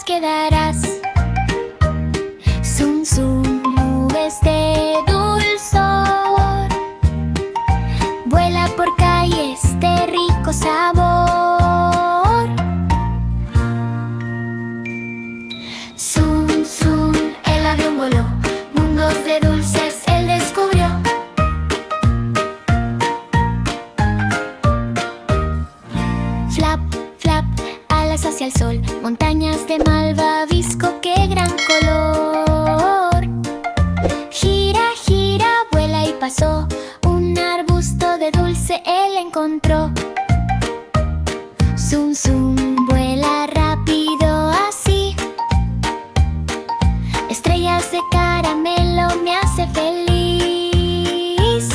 atrás quedarás. Zum, zum, nubes de dulzor, vuela por calles de rico sabor. Zum, zum, el avión voló, mundos de dulces él descubrió. Flap, flap, alas hacia el sol, montañas de malvavisco, qué gran color. Gira, gira, vuela y pasó, un arbusto de dulce él encontró. Zum, zum, vuela rápido así, estrellas de caramelo me hace feliz.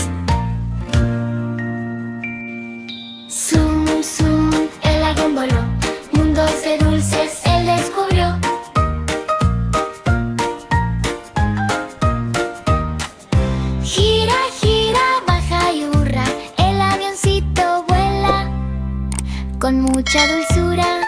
Zum, zum, el avión voló, mundos de dulces él descubrió. Gira, gira, baja y hurra, el avioncito vuela con mucha dulzura.